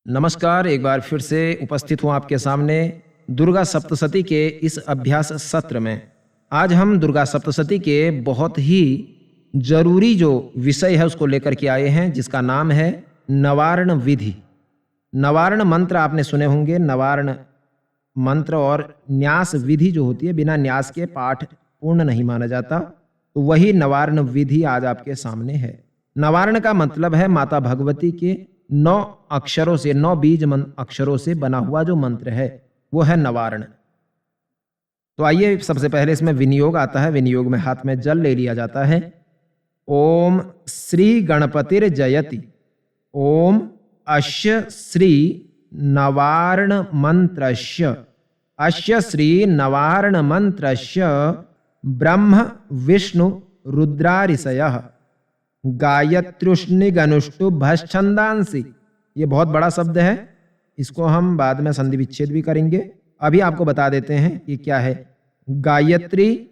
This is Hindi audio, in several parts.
नमस्कार, एक बार फिर से उपस्थित हूँ आपके सामने दुर्गा सप्तशती के इस अभ्यास सत्र में। आज हम दुर्गा सप्तशती के बहुत ही जरूरी जो विषय है उसको लेकर के आए हैं, जिसका नाम है नवारण विधि। नवारण मंत्र आपने सुने होंगे। नवारण मंत्र और न्यास विधि जो होती है, बिना न्यास के पाठ पूर्ण नहीं माना जाता, तो वही नवारण विधि आज आपके सामने है। नवारण का मतलब है माता भगवती के 9 अक्षरों से, 9 बीज अक्षरों से बना हुआ जो मंत्र है वो है नवारण। तो आइए सबसे पहले इसमें विनियोग आता है। विनियोग में हाथ में जल ले लिया जाता है। ओम श्री गणपतिर जयति। ओम अस्य श्री नवारण मंत्रस्य, अस्य श्री नवारण मंत्रस्य ब्रह्म विष्णु रुद्रारिषयः गायत्र्युष्णिगनुष्टुभश्छन्दांसि। ये बहुत बड़ा शब्द है, इसको हम बाद में संधि विच्छेद भी करेंगे। अभी आपको बता देते हैं ये क्या है। गायत्री,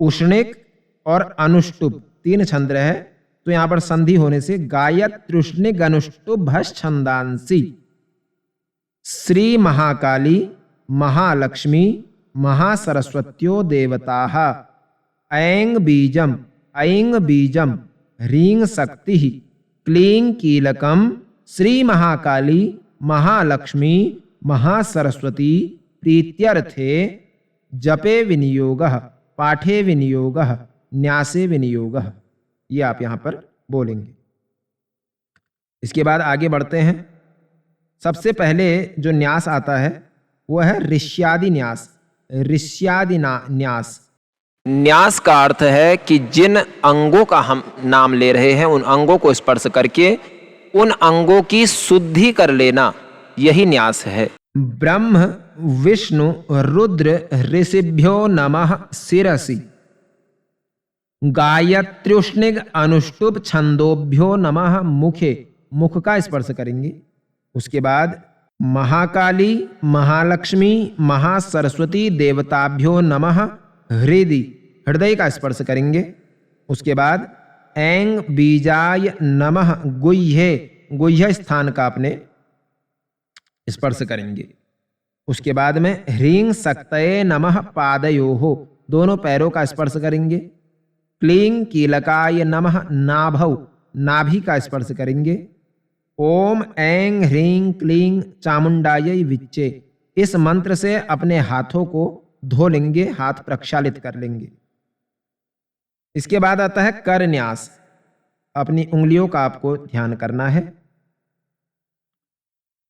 उष्णिक और अनुष्टुप 3 छंद है, तो यहां पर संधि होने से गायत्र्युष्णिगनुष्टुभश्छन्दांसि। श्री महाकाली, महालक्ष्मी, महासरस्वत्यो देवताः ऐं बीजम, ऐं बीजम, ह्रीं शक्ति, क्लीं कीलकम, श्री महाकाली, महालक्ष्मी, महासरस्वती प्रीत्यर्थे जपे विनियोगः, पाठे विनियोगः, न्यासे विनियोगः। ये आप यहां पर बोलेंगे। इसके बाद आगे बढ़ते हैं। सबसे पहले जो न्यास आता है वो है ऋष्यादि न्यास। ऋष्यादि न्यास, न्यास का अर्थ है कि जिन अंगों का हम नाम ले रहे हैं उन अंगों को स्पर्श करके उन अंगों की शुद्धि कर लेना, यही न्यास है। ब्रह्म विष्णु रुद्र ऋषिभ्यो नमः शिरसि। गायत्र्युष्णिग अनुष्टुप छंदोभ्यो नमः मुखे, मुख का स्पर्श करेंगे। उसके बाद महाकाली, महालक्ष्मी, महासरस्वती देवताभ्यो नमः हृदय, हृदय का स्पर्श करेंगे। उसके बाद ऐं बीजाय नमः गुह्ये, गुह्य स्थान का अपने स्पर्श करेंगे। उसके बाद में ह्रीं शक्तये नमः पादयोः, दोनों पैरों का स्पर्श करेंगे। क्लीं कीलकाय नमः नाभौ, नाभि का स्पर्श करेंगे। ओम ऐं ह्रीं क्लीं चामुंडायै विच्चे, इस मंत्र से अपने हाथों को धो लेंगे, हाथ प्रक्षालित कर लेंगे। इसके बाद आता है कर न्यास। अपनी उंगलियों का आपको ध्यान करना है।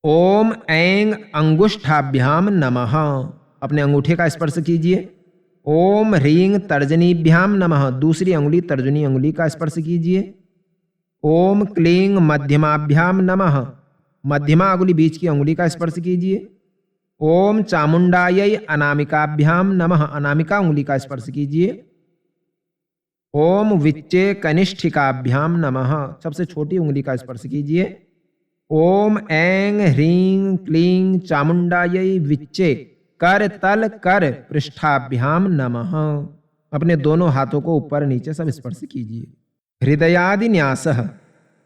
ओम ऐं अंगुष्ठाभ्याम नमः, अपने अंगूठे का स्पर्श कीजिए। ओम ह्रीं तर्जनीभ्याम नमः, दूसरी अंगुली तर्जनी अंगुली का स्पर्श कीजिए। ओम क्लीं मध्यमाभ्याम नमः, मध्यमा अंगुली बीच की अंगुली का स्पर्श कीजिए। ओम चामुंडायै अनामिकाभ्याम नमः, अनामिका उंगली का स्पर्श कीजिए। ओम विच्चे कनिष्ठिकाभ्याम नमः, सबसे छोटी उंगली का स्पर्श कीजिए। ओम ऐं ह्रीं क्लीं चामुंडायै विच्चे कर तल कर पृष्ठाभ्याम नमः, अपने दोनों हाथों को ऊपर नीचे सब स्पर्श कीजिए। हृदयादि न्यासः।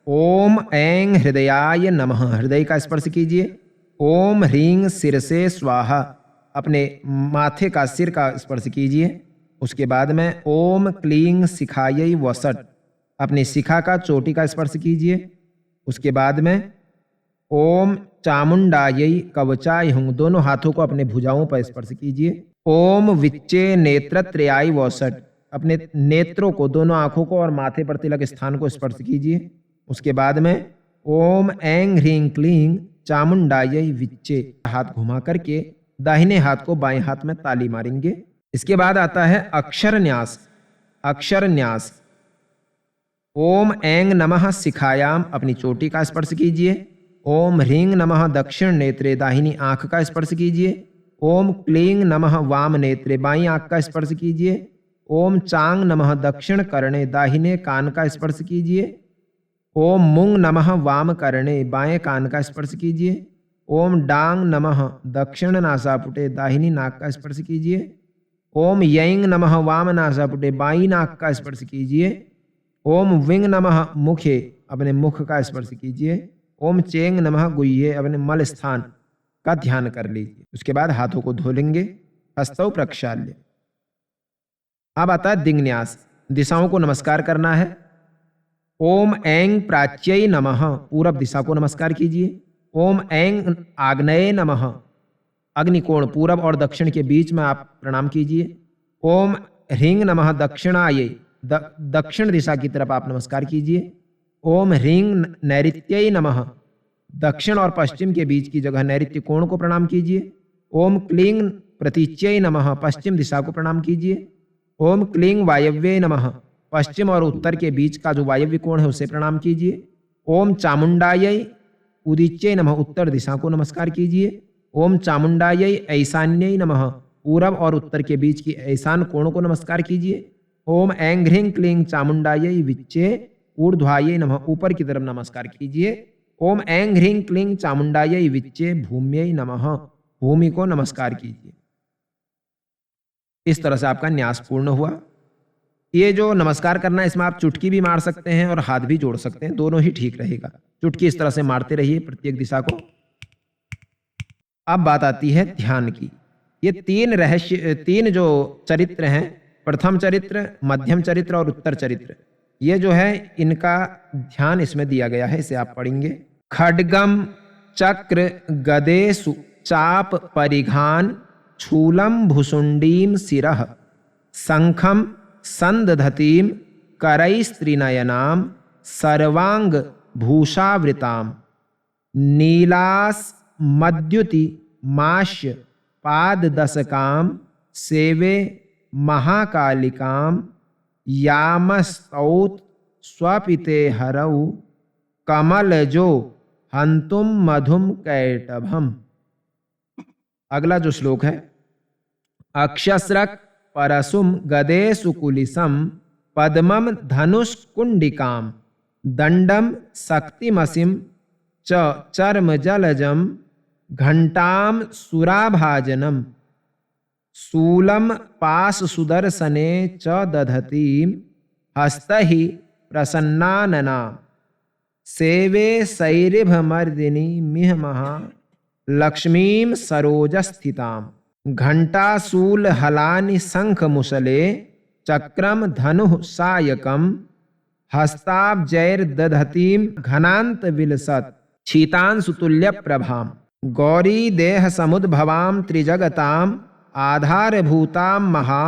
ओम ऐं हृदयाय नमः, हृदय का स्पर्श कीजिए। ओम ह्रीं शिरसे स्वाहा, अपने माथे का, सिर का स्पर्श कीजिए। उसके बाद में ओम क्लीं शिखायै वसट, अपनी शिखा का, चोटी का स्पर्श कीजिए। उसके बाद में ओम चामुंडायै कवचाय हुं, दोनों हाथों को अपने भुजाओं पर स्पर्श कीजिए। ओम विच्चे नेत्रत्रयाय वसट, अपने नेत्रों को, दोनों आंखों को और माथे पर तिलक स्थान को स्पर्श कीजिए। उसके बाद में ओम ऐं ह्रीं क्लीं चामुंडायै विच्चे, हाथ घुमा करके दाहिने हाथ को बाएं हाथ में ताली मारेंगे। इसके बाद आता है अक्षर न्यास। अक्षर न्यास। ओम ऐं नमः शिखायाम, अपनी चोटी का स्पर्श कीजिए। ओम ह्रीं नमः दक्षिण नेत्रे, दाहिनी आंख का स्पर्श कीजिए। ओम क्लीं नमः वाम नेत्रे, बाईं आंख का स्पर्श कीजिए। ओम चांग नमः दक्षिण कर्णे, दाहिने कान का स्पर्श कीजिए। ओम मुंग नमः वाम कर्णे, बाएं कान का स्पर्श कीजिए। ओम डांग नमः दक्षिण नासापुटे, दाहिनी नाक का स्पर्श कीजिए। ओम यैंग नमः वाम नासापुटे, बाईं नाक का स्पर्श कीजिए। ओम विंग नमः मुखे, अपने मुख का स्पर्श कीजिए। ओम चेंग नमः गुह्ये अपने मल स्थान का ध्यान कर लीजिए। उसके बाद हाथों को धो लेंगे। हस्तौ प्रक्षाल्य। अब आता है दिग्न्यास। दिशाओं को नमस्कार करना है। ओम ऐं प्राच्यै नमः, पूरब दिशा को नमस्कार कीजिए। ओम ऐं आग्नेये नमः, अग्निकोण पूरब और दक्षिण के बीच में आप प्रणाम कीजिए। ओम ह्रीं नमः दक्षिणायै, दक्षिण दिशा की तरफ आप नमस्कार कीजिए। ओम ह्रीं नैऋत्यै नमः, दक्षिण और पश्चिम के बीच की जगह नैऋत्य कोण को प्रणाम कीजिए। ओम क्लीं प्रतीच्यै नमः, पश्चिम दिशा को प्रणाम कीजिए। ओम क्लीं वायव्ये नमः, पश्चिम और उत्तर के बीच का जो वायव्य कोण है उसे प्रणाम कीजिए। ओम चामुंडायै उदीच्यै नमः, उत्तर दिशा को नमस्कार कीजिए। ओम चामुंडायै ऐशान्यै नमः, पूरब और उत्तर के बीच की ऐशान कोण को नमस्कार कीजिए। ओम ऐं ह्रीं क्लीं चामुंडायै विच्चे ऊर्ध्वायै नमः, ऊपर की तरफ नमस्कार कीजिए। ओम ऐं ह्रीं क्लीं चामुंडायै विच्चे भूम्यै नमः, भूमि को नमस्कार कीजिए। इस तरह से आपका न्यास पूर्ण हुआ। ये जो नमस्कार करना है इसमें आप चुटकी भी मार सकते हैं और हाथ भी जोड़ सकते हैं, दोनों ही ठीक रहेगा। चुटकी इस तरह से मारते रहिए प्रत्येक दिशा को। अब बात आती है ध्यान की। ये तीन जो चरित्र हैं, प्रथम चरित्र, मध्यम चरित्र और उत्तर चरित्र, ये जो है इनका ध्यान इसमें दिया गया है, इसे आप पढ़ेंगे। खड्गम चक्र गदेषु चाप परिघान छूलम भुसुंडीम शिरः शंखम संदधतीम करैस्त्रिनयनाम सर्वांग भूषावृताम नीलास मद्युति माश्य पाददशकाम सेवे महाकालिकाम यामस्तौत स्वपिते हरौ कमलजो हंतुम मधुम कैटभम। अगला जो श्लोक है, अक्षस्रक परसुम गदेषु कुलिसम पद्मम धनुष्कुंडिकाम दंडम शक्तिमसिम च चर्म जलजम घंटाम सुराभाजनम शूलम पाश सुदर्शने च दधतीम हस्तहि प्रसन्नानना सेवे सैरिभमर्दिनी मिह महा लक्ष्मीम सरोजस्थिताम घंटाशूल हलानि शंख मुसले चक्रम धनुः सायकम हस्ताब्जैर्दधतीम घनांत विलसत शीतांशुतुल्य प्रभाम गौरी देह समुद्भवाम त्रिजगताम आधारभूताम महा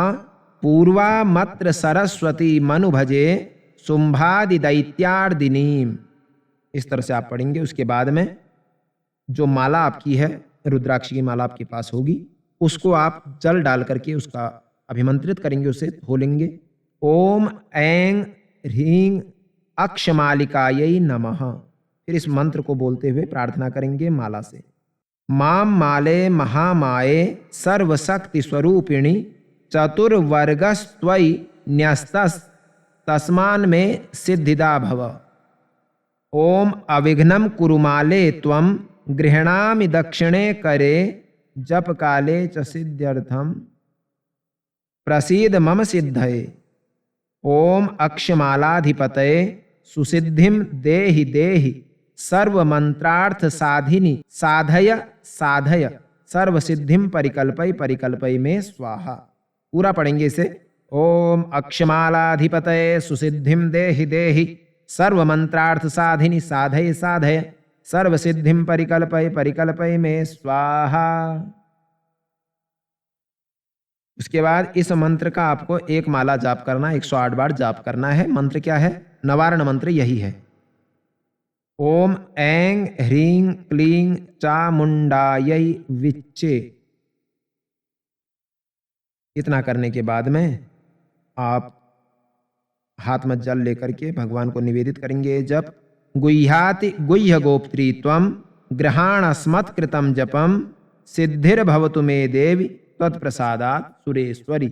पूर्वा मत्र सरस्वती मनुभजे शुंभादि दैत्यार्दिनीम। इस तरह से आप पढ़ेंगे। उसके बाद में जो माला आपकी है, रुद्राक्ष की माला आपके पास होगी, उसको आप जल डाल करके उसका अभिमंत्रित करेंगे, उसे धो लेंगे। ओम ऐं ह्रीं अक्षमालिकायै नमः। फिर इस मंत्र को बोलते हुए प्रार्थना करेंगे माला से। माम माले महामाये सर्वशक्ति स्वरूपिणी चतुर्वर्गस्त्वयि न्यस्तस् तस्मान् मे सिद्धिदा भव। ओम अविघ्नं कुरु माले त्वं गृह्णामि दक्षिणे करे जप काले च सिद्ध्यर्थम प्रसीद मम सिद्धये। ओम अक्षमालाधिपतये सुसिद्धिम देहि देहि सर्वमंत्रार्थ साधिनी साधय साधय सर्वसिद्धिम परिकल्पय परिकल्पय में स्वाहा। पूरा पढ़ेंगे इसे। ओम अक्षमालाधिपतये सुसिद्धिम देहि देहि सर्वमंत्रार्थ साधिनी साधय साधय सर्वसिद्धिम परिकल्पय परिकल्पय में स्वाहा। उसके बाद इस मंत्र का आपको एक माला जाप करना, 108 बार जाप करना है। मंत्र क्या है? नवारण मंत्र यही है। ओम ऐं ह्रीं क्लीं चामुंडायै विच्चे। इतना करने के बाद में आप हाथ में जल लेकर के भगवान को निवेदित करेंगे। जप गुह्याति गुह्य गोप्त्री त्वं ग्रहाणस्मत् कृतं जपम सिद्धिर्भवतु मे देवी त्वत्प्रसादात् सुरेश्वरी।